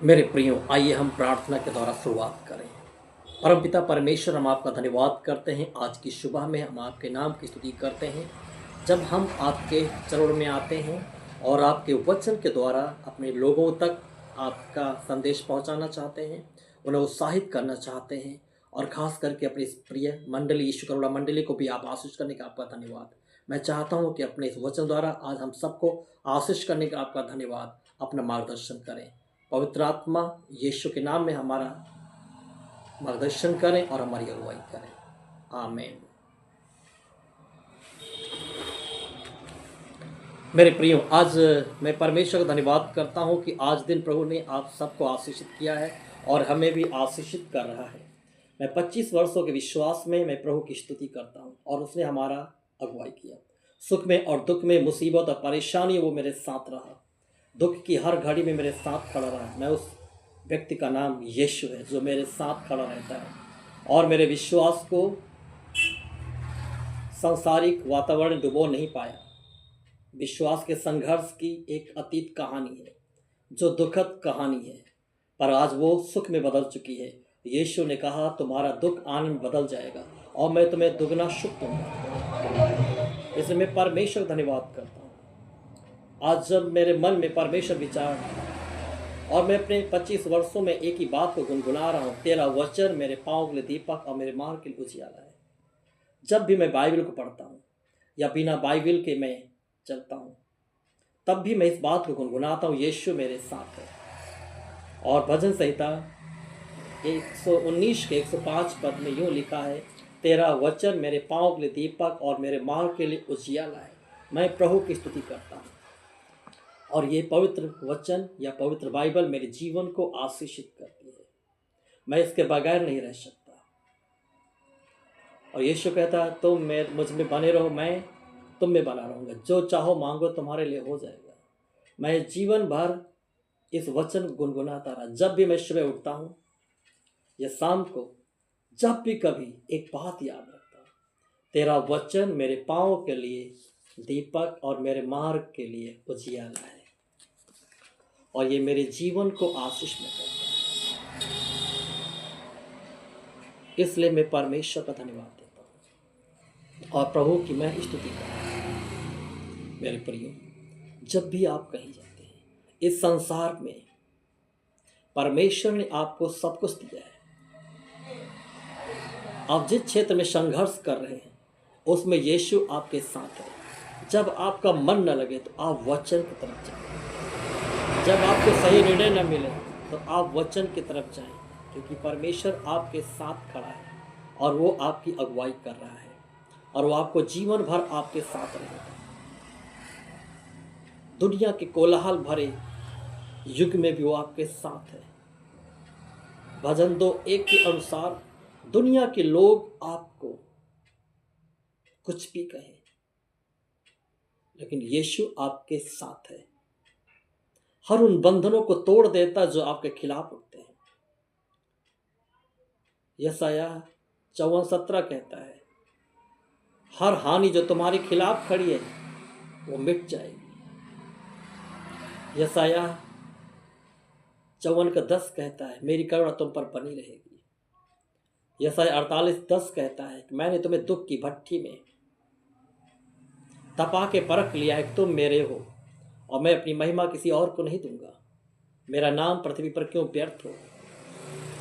मेरे प्रियो, आइए हम प्रार्थना के द्वारा शुरुआत करें। परमपिता परमेश्वर, हम आपका धन्यवाद करते हैं। आज की सुबह में हम आपके नाम की स्तुति करते हैं। जब हम आपके चरणों में आते हैं और आपके वचन के द्वारा अपने लोगों तक आपका संदेश पहुंचाना चाहते हैं, उन्हें उत्साहित करना चाहते हैं, और ख़ास करके अपनी इस प्रिय मंडली यीशु करुणा मंडली को भी आप आशीष करने का आपका धन्यवाद। मैं चाहता हूं कि अपने इस वचन द्वारा आज हम सबको आशीष करने का आपका धन्यवाद, अपना मार्गदर्शन करें। पवित्र आत्मा यीशु के नाम में हमारा मार्गदर्शन करें और हमारी अगुवाई करें। आमीन। मेरे प्रियो, आज मैं परमेश्वर का धन्यवाद करता हूं कि आज दिन प्रभु ने आप सबको आशीषित किया है और हमें भी आशीषित कर रहा है। मैं 25 वर्षों के विश्वास में मैं प्रभु की स्तुति करता हूं और उसने हमारा अगुवाई किया। सुख में और दुख में, मुसीबत और परेशानी, वो मेरे साथ रहा। दुख की हर घड़ी में मेरे साथ खड़ा रहा। मैं उस व्यक्ति का नाम यीशु है जो मेरे साथ खड़ा रहता है और मेरे विश्वास को सांसारिक वातावरण डुबो नहीं पाया। विश्वास के संघर्ष की एक अतीत कहानी है जो दुखद कहानी है, पर आज वो सुख में बदल चुकी है। यीशु ने कहा, तुम्हारा दुख आनंद में बदल जाएगा और मैं तुम्हें दुगना सुख दूंगा। इसलिए मैं परमेश्वर धन्यवाद करता हूँ। आज जब मेरे मन में परमेश्वर विचार और मैं अपने 25 वर्षों में एक ही बात को गुनगुना रहा हूँ, तेरा वचन मेरे पाँव के लिए दीपक और मेरे मार्ग के लिए उजियाला है। जब भी मैं बाइबल को पढ़ता हूँ या बिना बाइबल के मैं चलता हूँ, तब भी मैं इस बात को गुनगुनाता हूँ, यीशु मेरे साथ है। और भजन संहिता 119 के 105 पद में यूँ लिखा है, तेरा वचन मेरे पाँव के लिए दीपक और मेरे मार्ग के लिए उजियाला है। मैं प्रभु की स्तुति करता हूँ और ये पवित्र वचन या पवित्र बाइबल मेरे जीवन को आशीषित करती है। मैं इसके बगैर नहीं रह सकता। और यीशु कहता है, तुम मुझ में बने रहो, मैं तुम में बना रहूँगा। जो चाहो मांगो, तुम्हारे लिए हो जाएगा। मैं जीवन भर इस वचन गुनगुनाता रहा। जब भी मैं सुबह उठता हूँ या शाम को, जब भी कभी एक बात याद रखता हूँ, तेरा वचन मेरे पाँव के लिए दीपक और मेरे मार्ग के लिए उजियाला है, और ये मेरे जीवन को आशीष में करता है। इसलिए मैं परमेश्वर का धन्यवाद देता हूँ और प्रभु की मैं स्तुति करता हूँ। मेरे प्रियो, जब भी आप कहीं जाते हैं, इस संसार में परमेश्वर ने आपको सब कुछ दिया है। आप जिस क्षेत्र में संघर्ष कर रहे हैं, उसमें यीशु आपके साथ है। जब आपका मन न लगे तो आप वचन की तरफ जाएं। जब आपको सही निर्णय न मिले तो आप वचन की तरफ जाएं, क्योंकि परमेश्वर आपके साथ खड़ा है और वो आपकी अगुवाई कर रहा है और वो आपको जीवन भर आपके साथ रहेगा। दुनिया के कोलाहल भरे युग में भी वो आपके साथ है। भजन 2:1 के अनुसार दुनिया के लोग आपको कुछ भी कहें, लेकिन यीशु आपके साथ है। हर उन बंधनों को तोड़ देता जो आपके खिलाफ उठते हैं। यशायाह 54:17 कहता है, हर हानि जो तुम्हारे खिलाफ खड़ी है वो मिट जाएगी। यशायाह 54:10 कहता है, मेरी करुणा तुम पर बनी रहेगी। यशायाह 48:10 कहता है कि मैंने तुम्हें दुख की भट्ठी में तपा के परख लिया है कि तुम मेरे हो और मैं अपनी महिमा किसी और को नहीं दूंगा। मेरा नाम पृथ्वी पर क्यों व्यर्थ हो।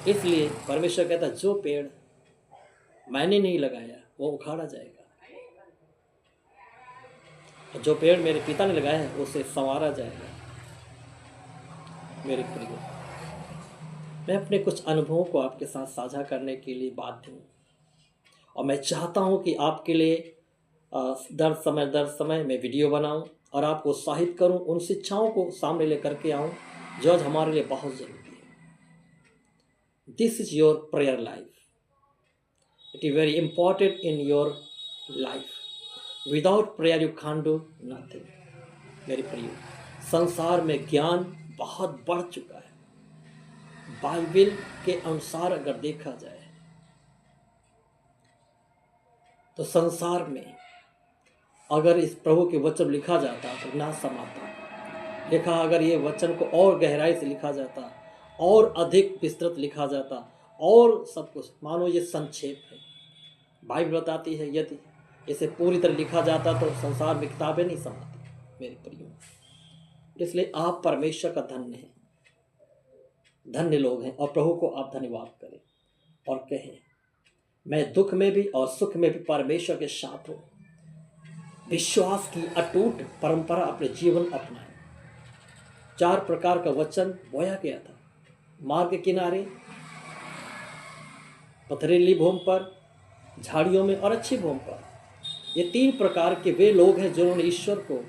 इसलिए परमेश्वर कहता है, जो पेड़ मैंने नहीं लगाया वो उखाड़ा जाएगा, और जो पेड़ मेरे पिता ने लगाया है उसे संवारा जाएगा। मेरे प्रिय, मैं अपने कुछ अनुभवों को आपके साथ साझा करने के लिए बाध्य हूँ और मैं चाहता हूँ कि आपके लिए दर समय मैं वीडियो बनाऊं और आपको उत्साहित करूं, उन शिक्षाओं को सामने लेकर के आऊं जो आज हमारे लिए बहुत जरूरी है। This is your prayer life. It is very important in your life. Without prayer you can do nothing. मेरे प्रिय, संसार में ज्ञान बहुत बढ़ चुका है। बाइबल के अनुसार अगर देखा जाए तो संसार में अगर इस प्रभु के वचन लिखा जाता तो ना समाता। लिखा, अगर ये वचन को और गहराई से लिखा जाता और अधिक विस्तृत लिखा जाता और सब कुछ। मानो ये संक्षेप है। बाइबल बताती है यदि इसे पूरी तरह लिखा जाता तो संसार में किताबें नहीं समाती मेरे प्रियो। इसलिए आप परमेश्वर का धन्य हैं, धन्य लोग हैं, और प्रभु को आप धन्यवाद करें और कहें मैं दुख में भी और सुख में भी परमेश्वर के साथ हूँ। विश्वास की अटूट परंपरा अपने जीवन अपनाएं। 4 प्रकार का वचन बोया गया था। मार्ग के किनारे, पथरीली भूमि पर, झाड़ियों में और अच्छी भूमि पर। ये 3 प्रकार के वे लोग हैं जिन्होंने ईश्वर को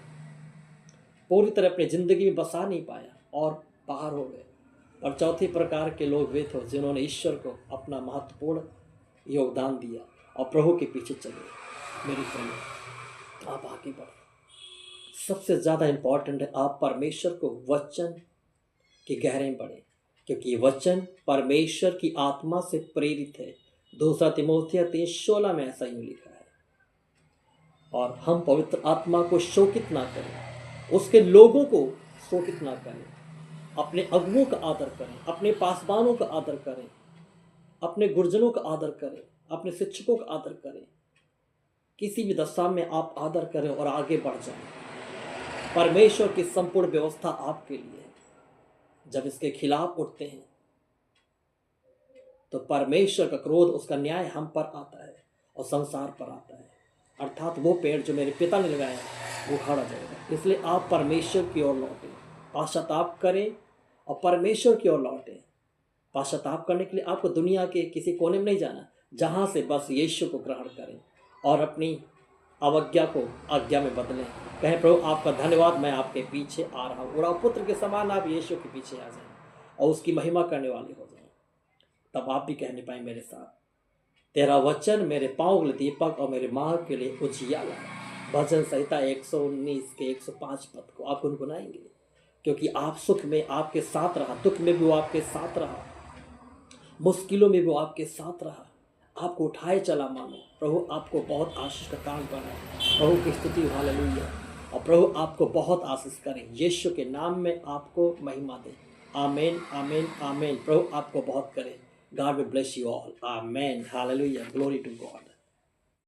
पूरी तरह अपनी जिंदगी में बसा नहीं पाया और बाहर हो गए। और चौथी प्रकार के लोग वे थे जिन्होंने ईश्वर को अपना महत्वपूर्ण योगदान दिया और प्रभु के पीछे चले। मेरी प्रिय, आप आगे बढ़े। सबसे ज़्यादा इम्पॉर्टेंट है आप परमेश्वर को वचन की गहराई में बढ़े, क्योंकि वचन परमेश्वर की आत्मा से प्रेरित है। 2 तिमोथियस 3:16 में ऐसा यूँ लिखा है। और हम पवित्र आत्मा को शोकित ना करें, उसके लोगों को शोकित ना करें, अपने अगुओं का आदर करें, अपने पासवानों का आदर करें, अपने गुरुजनों का आदर करें, अपने शिक्षकों का आदर करें। किसी भी दशा में आप आदर करें और आगे बढ़ जाएं। परमेश्वर की संपूर्ण व्यवस्था आपके लिए है। जब इसके खिलाफ उठते हैं तो परमेश्वर का क्रोध, उसका न्याय हम पर आता है और संसार पर आता है। अर्थात वो पेड़ जो मेरे पिता ने लगाया वो उखाड़ा जाएगा। इसलिए आप परमेश्वर की ओर लौटें, पश्चाताप करें और परमेश्वर की ओर लौटें। पश्चाताप करने के लिए आपको दुनिया के किसी कोने में नहीं जाना, जहाँ से बस यीशु को ग्रहण करें और अपनी अवज्ञा को आज्ञा में बदलें। कहें प्रभु आपका धन्यवाद, मैं आपके पीछे आ रहा हूँ। उड़ा पुत्र के समान आप यीशु के पीछे आ जाएं और उसकी महिमा करने वाले हो जाएं। तब आप भी कहने पाए मेरे साथ, तेरा वचन मेरे पाँव के लिए दीपक और मेरे मार्ग के लिए उजियाला है। भजन संहिता 119 के 105 पद को आप गुनगुनाएंगे, क्योंकि आप सुख में आपके साथ रहा, दुख में भी वो आपके साथ रहा, मुश्किलों में भी वो आपके साथ रहा, आपको उठाए चला। मानो प्रभु आपको बहुत आशीष का काम बनाए। प्रभु की स्तुति हालेलुया। और प्रभु आपको बहुत आशीष करें। यीशु के नाम में आपको महिमा दे। आमीन, आमीन, आमीन। प्रभु आपको बहुत करे। God will bless you all. Amen. Hallelujah. Glory to God.